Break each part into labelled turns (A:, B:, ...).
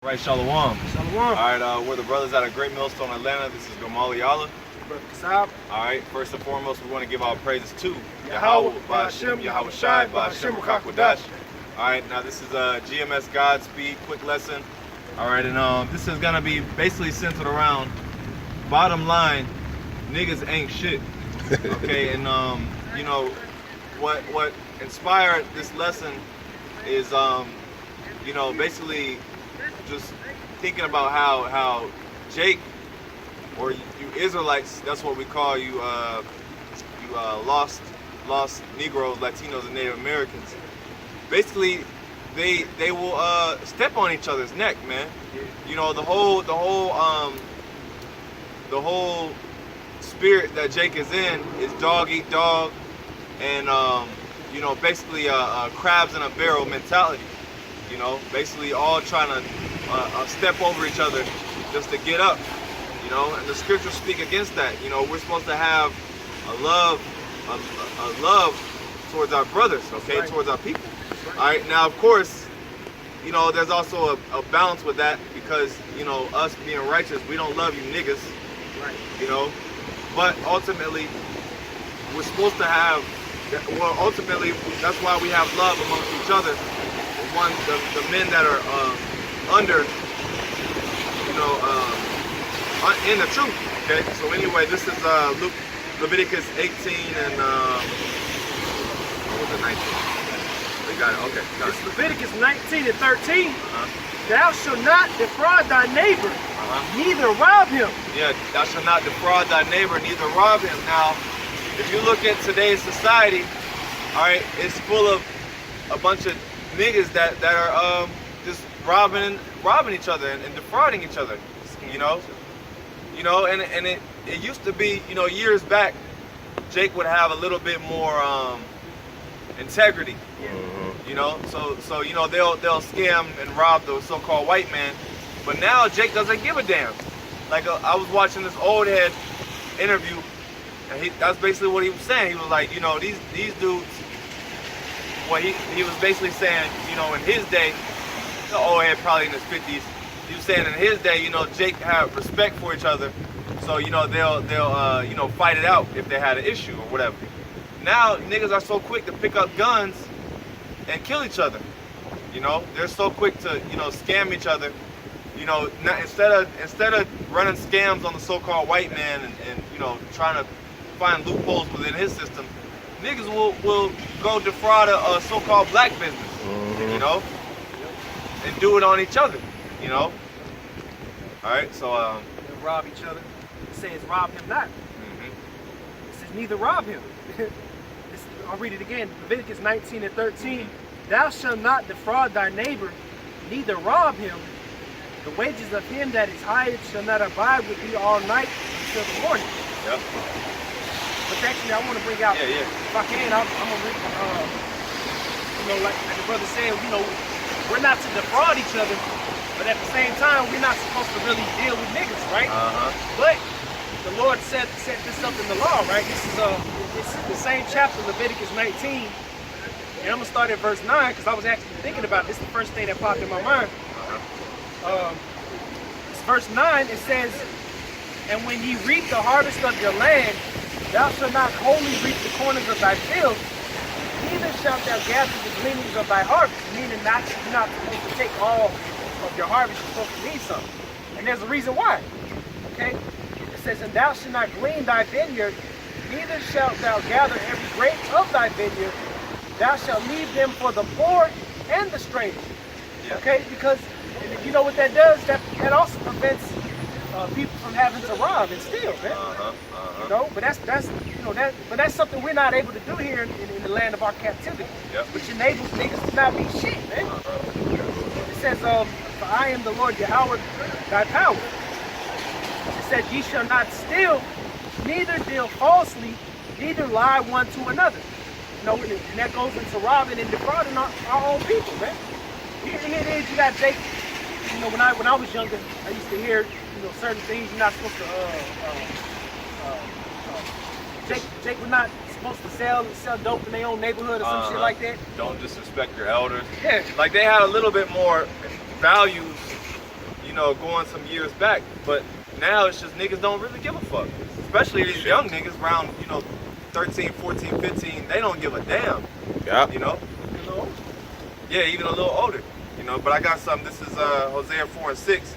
A: Right, Shalom.
B: Shalom.
A: All right, we're the brothers out of Great Millstone, Atlanta. This is Gamaliala.
B: Brother Kasab.
A: All right, first and foremost, we want to give our praises to
B: YAHAWAH,
A: BAHASHAM,
B: YAHAWASHI,
A: BAHASHAM,
B: BAHASHAM.
A: All right, now this is a GMS Godspeed quick lesson. All right, and this is gonna be basically centered around bottom line, niggas ain't shit. Okay, and you know what inspired this lesson is you know, basically just thinking about how Jake, or you Israelites, that's what we call you, lost Negroes, Latinos, and Native Americans. Basically, they will step on each other's neck, man. You know, the whole spirit that Jake is in is dog eat dog, and you know, basically crabs in a barrel mentality. You know, basically all trying to step over each other just to get up. You know, and the scriptures speak against that. You know, we're supposed to have a love towards our brothers, okay, right, towards our people. Right. All right, now of course, you know, there's also a balance with that, because, you know, us being righteous, we don't love you niggas, right? You know, but ultimately, we're supposed to have, well, ultimately, that's why we have love amongst each other. The men that are under, you know, in the truth. Okay. So anyway, this is Leviticus 18 and what was it, 19? We got it. Okay. Got it.
B: It's Leviticus 19 and 13. Thou shalt not defraud thy neighbor, neither rob him.
A: Yeah, thou shalt not defraud thy neighbor, neither rob him. Now, if you look at today's society, all right, it's full of a bunch of niggas that are just robbing each other and defrauding each other, you know, and it used to be, you know, years back, Jake would have a little bit more integrity, you know, so you know, they'll scam and rob the so-called white man, but now Jake doesn't give a damn. Like I was watching this old head interview, and that's basically what he was saying. He was like, you know, these dudes. Well, he was basically saying, you know, in his day, the old head probably in his 50s, he was saying in his day, you know, Jake had respect for each other, so, you know, they'll you know, fight it out if they had an issue or whatever. Now niggas are so quick to pick up guns and kill each other. You know, they're so quick to, you know, scam each other. You know, instead of running scams on the so-called white man and you know, trying to find loopholes within his system, niggas will go defraud a so-called black business, you know, and do it on each other, you know. All right, so
B: they'll rob each other. It says rob him not. It says neither rob him. I'll read it again. Leviticus 19 and 13. Thou shalt not defraud thy neighbor, neither rob him. The wages of him that is hired shall not abide with thee all night until the morning.
A: Yep.
B: But actually, I want to bring out, if I can, I'm going to read, you know, like the brother said, you know, we're not to defraud each other, but at the same time, we're not supposed to really deal with niggas, right? But the Lord set this up in the law, right? This is the same chapter, Leviticus 19, and I'm going to start at verse 9, because I was actually thinking about it. This is the first thing that popped in my mind. It's verse 9, it says, and when ye reap the harvest of your land, thou shalt not wholly reap the corners of thy field, neither shalt thou gather the gleanings of thy harvest. Meaning you're not supposed to take all of your harvest, you're supposed to leave some. And there's a reason why. Okay? It says, and thou shalt not glean thy vineyard, neither shalt thou gather every grape of thy vineyard, thou shalt leave them for the poor and the stranger. Okay? Because you know what that does? That also prevents people from having to rob and steal, man. You know, but that's something we're not able to do here in the land of our captivity, which enables niggas to not be shit, man. It says, for I am the Lord Yahawah, thy power. It says, ye shall not steal, neither deal falsely, neither lie one to another. You know, and that goes into robbing and defrauding our own people, man. Here it is, you got Jake. You know, when I was younger, I used to hear, you know, certain things you're not supposed to Jake was not supposed to sell dope in their own neighborhood or some shit like that.
A: Don't disrespect your elders.
B: Yeah.
A: Like they had a little bit more values you know, going some years back. But now it's just niggas don't really give a fuck. Especially these young niggas around, you know, 13, 14, 15, they don't give a damn.
C: Yeah.
A: You know?
B: You know?
A: Yeah, even a little older. You know, but I got something. This is Hosea 4:6.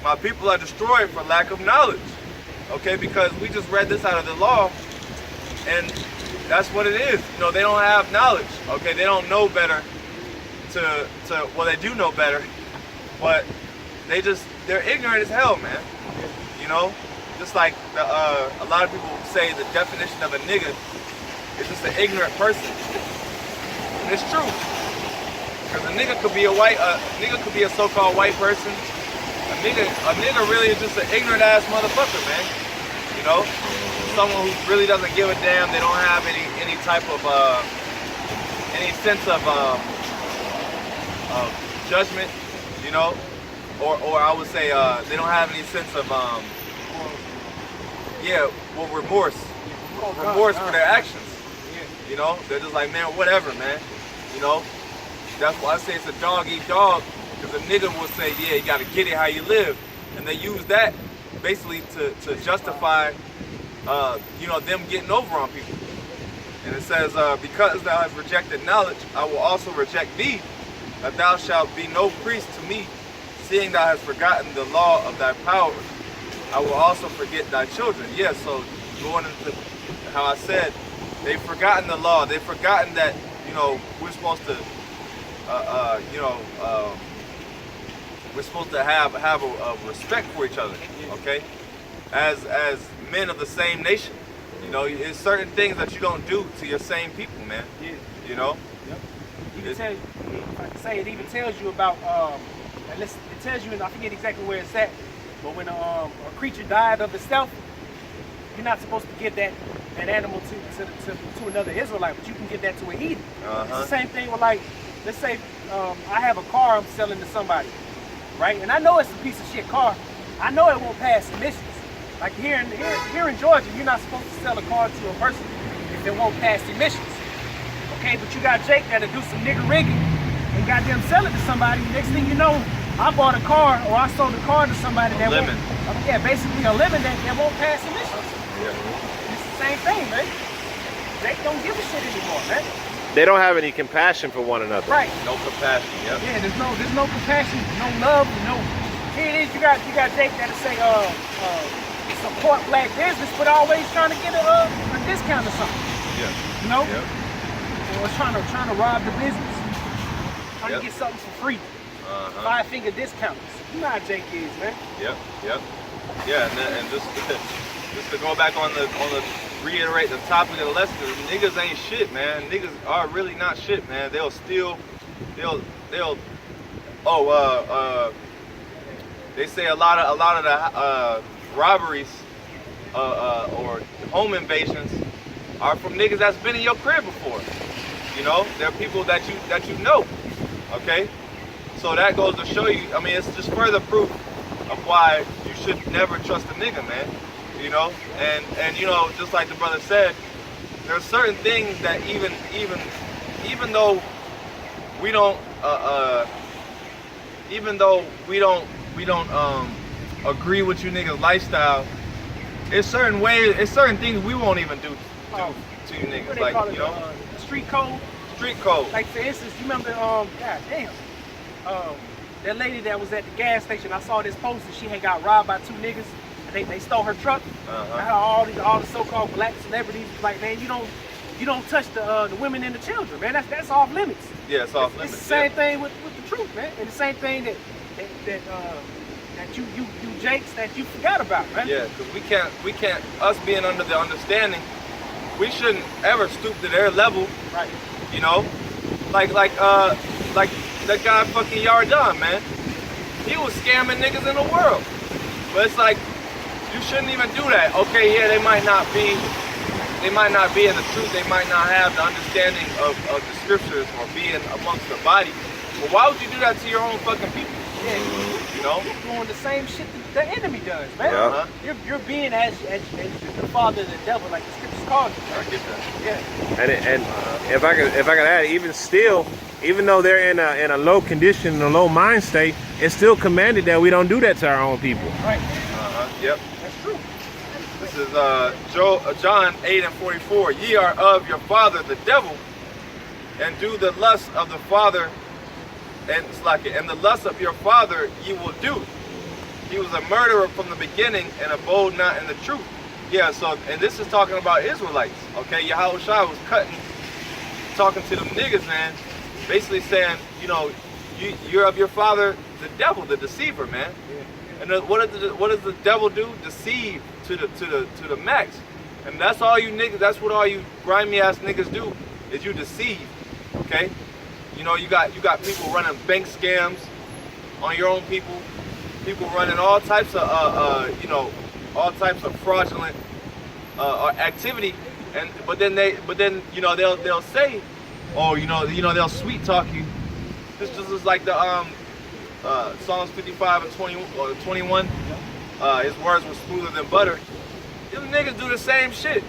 A: My people are destroyed for lack of knowledge. Okay, because we just read this out of the law, and that's what it is. You know, they don't have knowledge. Okay, they don't know better. Well, they do know better, but they're ignorant as hell, man. You know, just like a lot of people say the definition of a nigga is just an ignorant person, and it's true. Because a nigga could be a so-called white person. A nigga really is just an ignorant ass motherfucker, man. You know, someone who really doesn't give a damn. They don't have any type of any sense of judgment, you know, or I would say they don't have any sense of remorse for their actions. You know, they're just like, man, whatever, man. You know, that's why I say it's a dog eat dog, because a nigga will say, yeah, you gotta get it how you live, and they use that basically to justify, you know, them getting over on people. And it says, because thou hast rejected knowledge, I will also reject thee, that thou shalt be no priest to me, seeing thou hast forgotten the law of thy power. I will also forget thy children. Yeah, so going into how I said, they've forgotten the law. They've forgotten that, you know, we're supposed to, we're supposed to have a respect for each other, okay? As men of the same nation. You know, there's certain things that you don't do to your same people, man.
B: Yeah.
A: You know?
B: Yep. If I can say, it even tells you about, it tells you, and I forget exactly where it's at, but when a creature died of itself, you're not supposed to give that animal to another Israelite, but you can give that to a heathen. It's the same thing with, like, let's say I have a car I'm selling to somebody, right? And I know it's a piece of shit car. I know it won't pass emissions. Like here in Georgia, you're not supposed to sell a car to a person if it won't pass emissions. Okay, but you got Jake that'll do some nigger rigging and goddamn sell it to somebody. Next thing you know, I bought a car or I sold a car to somebody that won't, basically a lemon that won't pass emissions. Yeah. It's the same thing, man. Jake don't give a shit anymore, man.
C: They don't have any compassion for one another.
B: Right.
A: No compassion, yep.
B: Yeah, there's no compassion, no love, no. Here it is, you got Jake that'll say support black business, but always trying to get a discount or something.
A: Yeah.
B: You know?
A: Yep.
B: Or trying to rob the business. Trying to get something for free. 5-finger discounts. You know how Jake is, man.
A: Yep. Yeah, and just to go back on the reiterate the topic of the lesson, niggas ain't shit, man. Niggas are really not shit, man. They'll steal, they say a lot of the robberies or home invasions are from niggas that's been in your crib before. You know, they're people that you know. Okay, so that goes to show you. I mean, it's just further proof of why you should never trust a nigga, man. You know, and you know, just like the brother said, there are certain things that even though we don't agree with you niggas' lifestyle, it's certain ways, it's certain things we won't even do to you niggas.
B: What
A: Like,
B: call it,
A: you know,
B: street code.
A: Street code.
B: Like for instance, you remember, god damn, that lady that was at the gas station. I saw this post and she had got robbed by 2 niggas. They stole her truck. All the so-called black celebrities was like, man, you don't touch the women and the children, man. That's off limits.
A: Yeah, it's off limits.
B: It's the same thing with the truth, man, and the same thing that you Jakes that you forgot about, man.
A: Yeah, because we can't us being under the understanding, we shouldn't ever stoop to their level.
B: Right.
A: You know, like that guy fucking Yardan, man. He was scamming niggas in the world, but it's like, you shouldn't even do that. Okay, yeah, they might not be in the truth. They might not have the understanding of the scriptures or being amongst the body. But why would you do that to your own fucking people?
B: Yeah,
A: you know,
B: you're doing the same shit that the enemy does, man. You're being as the father of the devil, like the scriptures call you.
A: I get that.
B: Yeah.
C: And if I could add, even still, Even though they're in a low condition, in a low mind state, it's still commanded that we don't do that to our own people.
B: Right.
A: Yep.
B: That's true.
A: This is John 8:44. Ye are of your father the devil, and do the lust of the father, and the lust of your father ye will do. He was a murderer from the beginning and abode not in the truth. Yeah, so, and this is talking about Israelites, okay? YAHAWASHI was talking to them niggas, man, basically saying, you know, you're of your father, the devil, the deceiver, man. And what does the devil do? Deceive to the max. And that's all you niggas, that's what all you grimy ass niggas do, is you deceive, okay? You know, you got people running bank scams on your own people running all types of you know, all types of fraudulent activity, but then you know they'll say, oh, you know they'll sweet talk you. This just is like the Psalms 55 and 21. His words were smoother than butter. Them niggas do the same shit.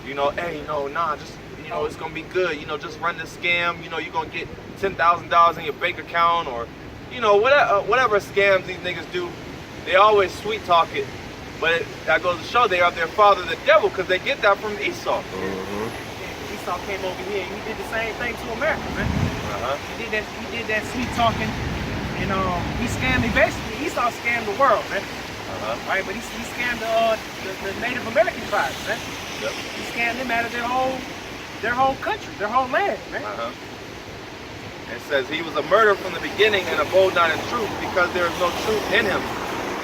A: You know, hey, nah, just, you know, it's gonna be good. You know, just run this scam. You know, you're gonna get $10,000 in your bank account, or, you know, whatever scams these niggas do. They always sweet talk it, but that goes to show they are their father, the devil, because they get that from Esau.
B: Esau came over here and he did the same thing to America, man. He did that sweet talking, and he scammed. Basically, Esau scammed the world, man. Right, but he scammed the Native American tribes, man.
A: Yep.
B: He scammed them out of their whole country, their whole land, man.
A: It says he was a murderer from the beginning and abode not in truth, because there is no truth in him.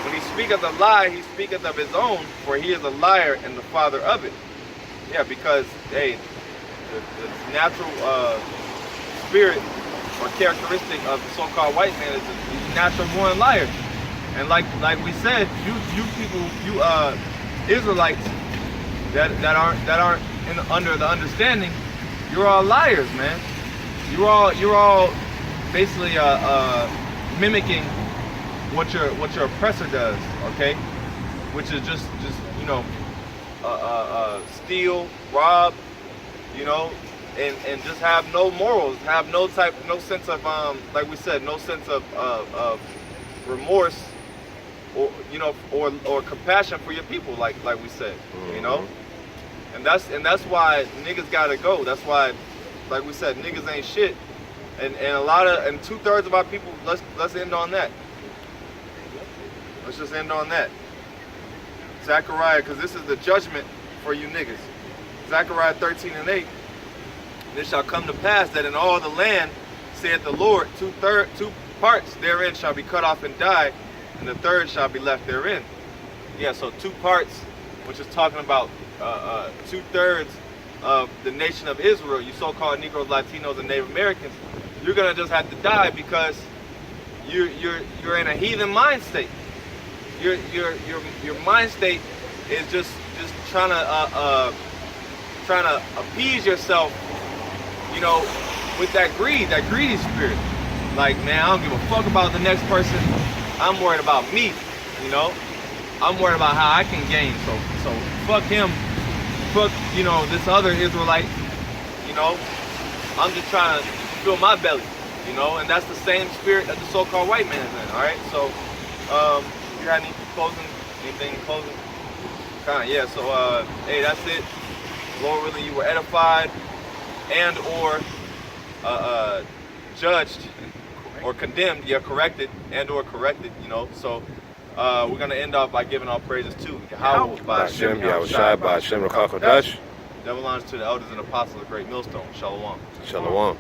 A: When he speaketh a lie, he speaketh of his own, for he is a liar and the father of it. Yeah, because, hey, the natural spirit or characteristic of the so-called white man is he's a natural born liar. And like we said, you people, you Israelites that aren't under the understanding, you're all liars, man. You're all basically mimicking what your oppressor does, okay? Which is just you know, steal, rob, you know, and just have no morals, have no sense of like we said, no sense of remorse, or, you know, or compassion for your people, like we said, you know. And that's why niggas gotta go. That's why, like we said, niggas ain't shit. And 2/3 of our people, let's end on that. Let's just end on that. Zechariah, because this is the judgment for you niggas. Zechariah 13:8. And it shall come to pass that in all the land, saith the Lord, two parts therein shall be cut off and die, and the third shall be left therein. Yeah, so 2 parts, which is talking about 2/3 of the nation of Israel, you so-called Negroes, Latinos, and Native Americans. You're gonna just have to die because you're in a heathen mind state. Your mind state is just trying to appease yourself, you know, with that greedy spirit. Like, man, I don't give a fuck about the next person. I'm worried about me, you know. I'm worried about how I can gain. So fuck him. Fuck, you know, this other Israelite. You know, I'm just trying to fill my belly, you know. And that's the same spirit that the so-called white man is in. All right. So, you got anything in closing? Yeah. So, hey, that's it. Lord willing, you were edified and or judged or condemned, yeah, corrected and or corrected, you know. So we're gonna end off by giving all praises to YAHAWAH,
C: BAHASHAM, YAHAWASHI, BAHASHAM,
A: Devil honors to the elders and apostles of the great millstone. Shalom.
C: Shalom.